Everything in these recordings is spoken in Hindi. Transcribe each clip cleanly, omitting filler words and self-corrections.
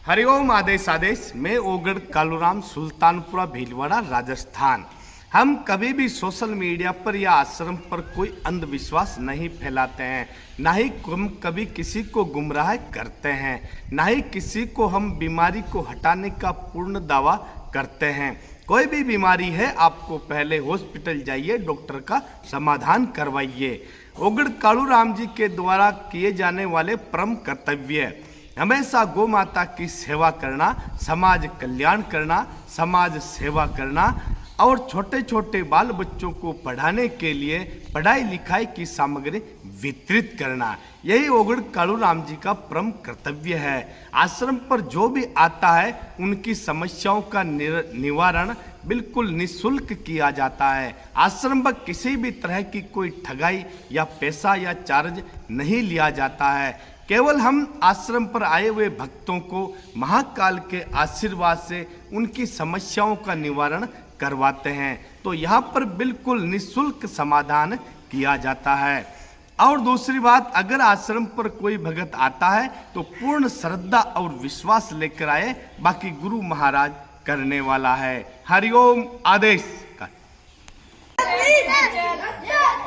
हरिओम आदेश आदेश। मैं ओगढ़ कालूराम, सुल्तानपुरा भीलवाड़ा, राजस्थान। हम कभी भी सोशल मीडिया पर या आश्रम पर कोई अंधविश्वास नहीं फैलाते हैं, ना ही हम कभी किसी को गुमराह करते हैं, ना ही किसी को हम बीमारी को हटाने का पूर्ण दावा करते हैं। कोई भी बीमारी है, आपको पहले हॉस्पिटल जाइए, डॉक्टर का समाधान करवाइए। ओगढ़ कालूराम जी के द्वारा किए जाने वाले परम कर्तव्य हमेशा गौ माता की सेवा करना, समाज कल्याण करना, समाज सेवा करना और छोटे छोटे बाल बच्चों को पढ़ाने के लिए पढ़ाई लिखाई की सामग्री वितरित करना, यही ओगढ़ कालूराम जी का परम कर्तव्य है। आश्रम पर जो भी आता है उनकी समस्याओं का निवारण बिल्कुल निःशुल्क किया जाता है। आश्रम पर किसी भी तरह की कोई ठगाई या पैसा या चार्ज नहीं लिया जाता है। केवल हम आश्रम पर आए हुए भक्तों को महाकाल के आशीर्वाद से उनकी समस्याओं का निवारण करवाते हैं। तो यहाँ पर बिल्कुल निःशुल्क समाधान किया जाता है। और दूसरी बात, अगर आश्रम पर कोई भगत आता है तो पूर्ण श्रद्धा और विश्वास लेकर आए, बाकी गुरु महाराज करने वाला है। हरिओम आदेश।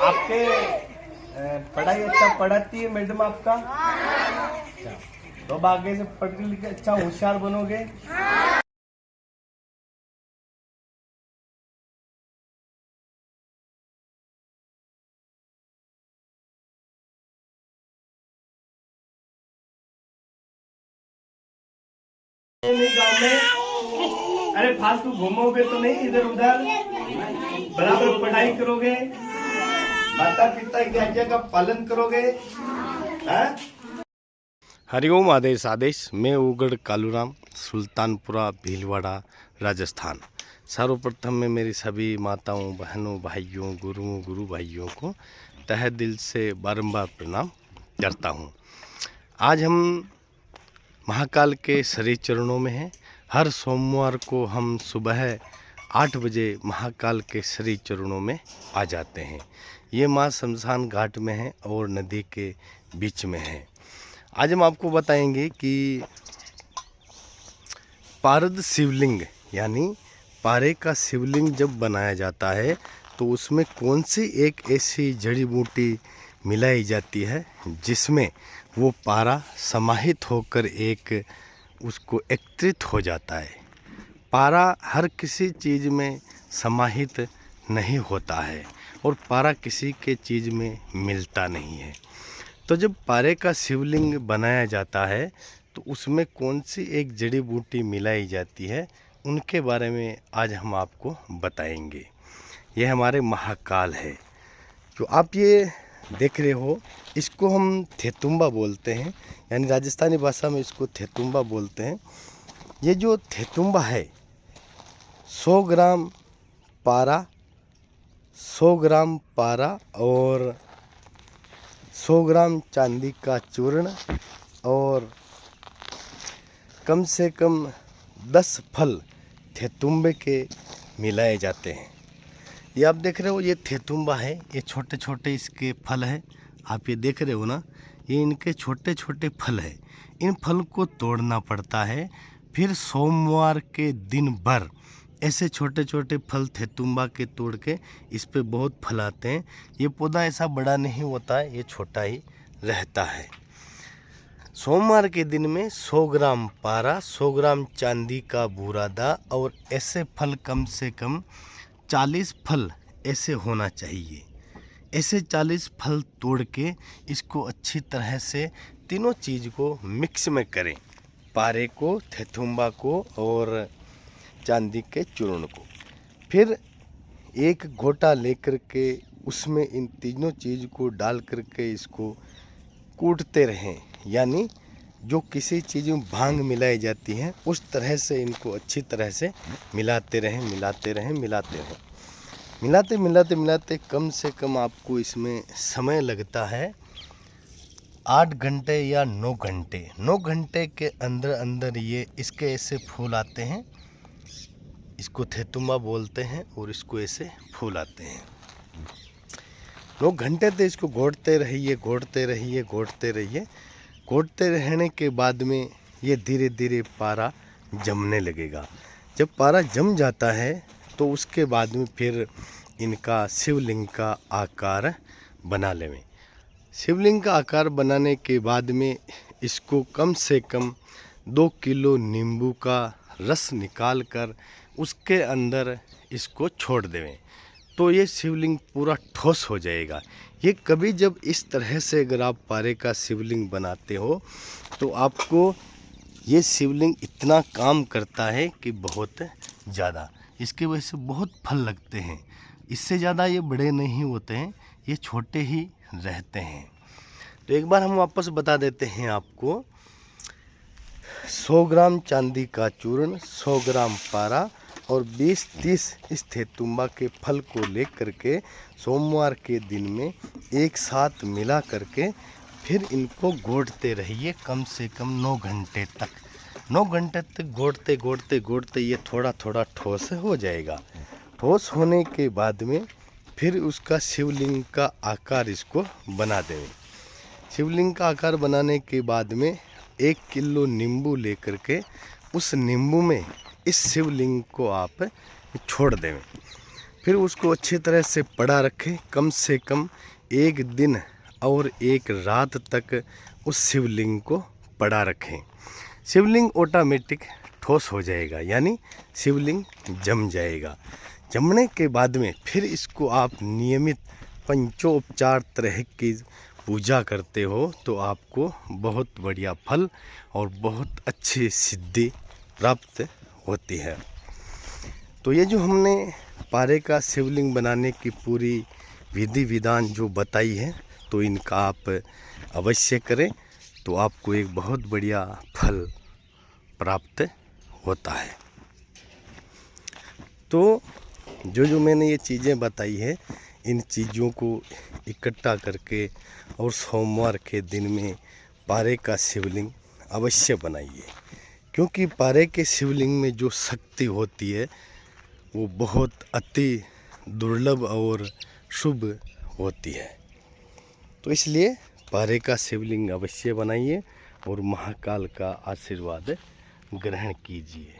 आपके पढ़ाई अच्छा पढ़ाती है मैडम आपका? अच्छा, तो अब आगे से पढ़ लिख के अच्छा होशियार बनोगे। गाँव में अरे फालतू घूमोगे तो नहीं इधर उधर, बराबर पढ़ाई करोगे, माता पिता की आज्ञा का पालन करोगे। हरिओम आदेश आदेश। मैं ओगढ़ कालूराम, सुल्तानपुरा भीलवाड़ा, राजस्थान। सर्वप्रथम मैं मेरी सभी माताओं, बहनों, भाइयों, गुरुओं, गुरु भाइयों को तहे दिल से बारंबार प्रणाम करता हूँ। आज हम महाकाल के श्री चरणों में हैं। हर सोमवार को हम सुबह 8 बजे महाकाल के श्री चरणों में आ जाते हैं। ये माँ शमशान घाट में है और नदी के बीच में है। आज हम आपको बताएंगे कि पारद शिवलिंग यानी पारे का शिवलिंग जब बनाया जाता है तो उसमें कौन सी एक ऐसी जड़ी बूटी मिलाई जाती है जिसमें वो पारा समाहित होकर एक उसको एकत्रित हो जाता है। पारा हर किसी चीज़ में समाहित नहीं होता है और पारा किसी के चीज़ में मिलता नहीं है। तो जब पारे का शिवलिंग बनाया जाता है तो उसमें कौन सी एक जड़ी बूटी मिलाई जाती है, उनके बारे में आज हम आपको बताएंगे। ये हमारे महाकाल है जो आप ये देख रहे हो, इसको हम थेतुम्बा बोलते हैं, यानी राजस्थानी भाषा में इसको थेतुम्बा बोलते हैं। ये जो थेतुम्बा है 100 ग्राम पारा, 100 ग्राम पारा और 100 ग्राम चांदी का चूर्ण और कम से कम 10 फल थेतुम्बे के मिलाए जाते हैं। ये आप देख रहे हो, ये थेतुम्बा है। ये छोटे छोटे इसके फल हैं, आप ये देख रहे हो ना, ये इनके छोटे छोटे फल हैं। इन फल को तोड़ना पड़ता है, फिर सोमवार के दिन भर ऐसे छोटे छोटे फल थेतुम्बा के तोड़ के इस पे बहुत फल आते हैं। ये पौधा ऐसा बड़ा नहीं होता है, ये छोटा ही रहता है। सोमवार के दिन में 100 ग्राम पारा, 100 ग्राम चांदी का बुरादा और ऐसे फल कम से कम 40 फल ऐसे होना चाहिए। ऐसे 40 फल तोड़ के इसको अच्छी तरह से तीनों चीज़ को मिक्स में करें, पारे को, थेतुम्बा को और चांदी के चूर्ण को। फिर एक घोटा लेकर के उसमें इन तीनों चीज़ को डाल करके इसको कूटते रहें, यानी जो किसी चीज़ में भांग मिलाई जाती है उस तरह से इनको अच्छी तरह से मिलाते रहें, मिलाते रहें, मिलाते रहें। मिलाते मिलाते मिलाते कम से कम आपको इसमें समय लगता है 8 घंटे या 9 घंटे। 9 घंटे के अंदर अंदर ये इसके ऐसे फूल आते हैं, इसको थेतुम्बा बोलते हैं और इसको ऐसे फूल आते हैं। 9 घंटे तक इसको घोटते रहिए, घोटते रहिए, घोटते रहिए। घोटते रहने के बाद में ये धीरे धीरे पारा जमने लगेगा। जब पारा जम जाता है तो उसके बाद में फिर इनका शिवलिंग का आकार बना लें। शिवलिंग का आकार बनाने के बाद में इसको कम से कम 2 किलो नींबू का रस निकाल कर उसके अंदर इसको छोड़ देवें, तो ये शिवलिंग पूरा ठोस हो जाएगा। ये कभी जब इस तरह से अगर आप पारे का शिवलिंग बनाते हो तो आपको ये शिवलिंग इतना काम करता है कि बहुत ज़्यादा, इसके वजह से बहुत फल लगते हैं। इससे ज़्यादा ये बड़े नहीं होते हैं, ये छोटे ही रहते हैं। तो एक बार हम वापस बता देते हैं आपको। 100 ग्राम चांदी का चूर्ण, 100 ग्राम पारा और 20-30 इस तेतुम्बा के फल को लेकर के सोमवार के दिन में एक साथ मिला करके फिर इनको घोटते रहिए कम से कम 9 घंटे तक। 9 घंटे तक घोटते ये थोड़ा थोड़ा ठोस हो जाएगा। ठोस होने के बाद में फिर उसका शिवलिंग का आकार इसको बना दें। शिवलिंग का आकार बनाने के बाद में 1 किलो नींबू लेकर के उस नींबू में इस शिवलिंग को आप छोड़ दें। फिर उसको अच्छी तरह से पड़ा रखें, कम से कम 1 दिन और 1 रात तक उस शिवलिंग को पड़ा रखें। शिवलिंग ऑटोमेटिक ठोस हो जाएगा, यानी शिवलिंग जम जाएगा। जमने के बाद में फिर इसको आप नियमित पंचोपचार तरह की पूजा करते हो तो आपको बहुत बढ़िया फल और बहुत अच्छी सिद्धि प्राप्त होती है। तो ये जो हमने पारे का शिवलिंग बनाने की पूरी विधि विधान जो बताई है, तो इनका आप अवश्य करें तो आपको एक बहुत बढ़िया फल प्राप्त होता है। तो जो मैंने ये चीज़ें बताई है, इन चीज़ों को इकट्ठा करके और सोमवार के दिन में पारे का शिवलिंग अवश्य बनाइए, क्योंकि पारे के शिवलिंग में जो शक्ति होती है वो बहुत अति दुर्लभ और शुभ होती है। तो इसलिए पारे का शिवलिंग अवश्य बनाइए और महाकाल का आशीर्वाद ग्रहण कीजिए।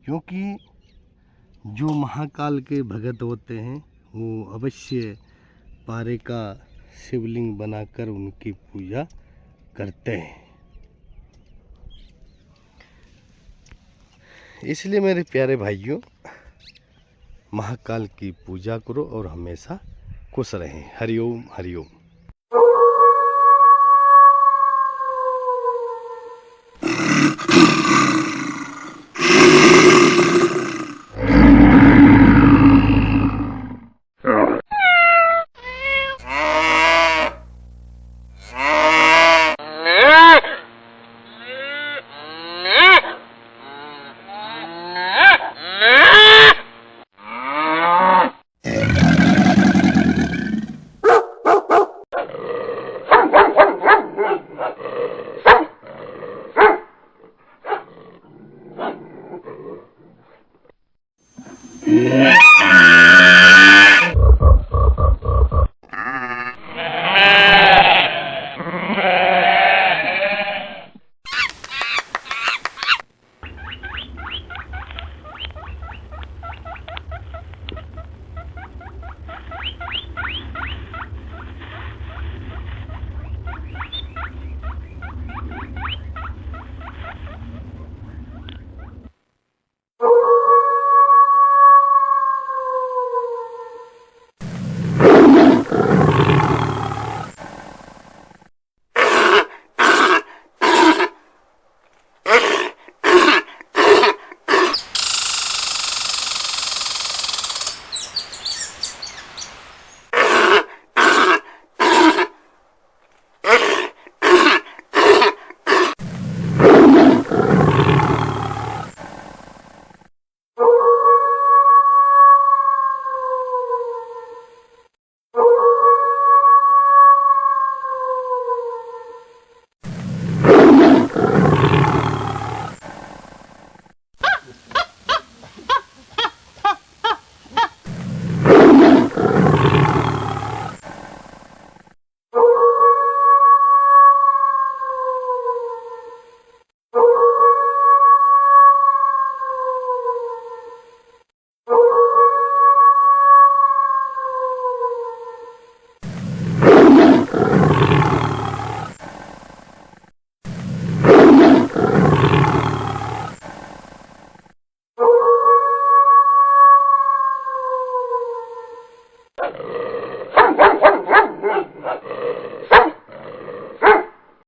क्योंकि जो महाकाल के भगत होते हैं वो अवश्य पारे का शिवलिंग बनाकर उनकी पूजा करते हैं। इसलिए मेरे प्यारे भाइयों, महाकाल की पूजा करो और हमेशा खुश रहें। हरिओम हरिओम। Yeah.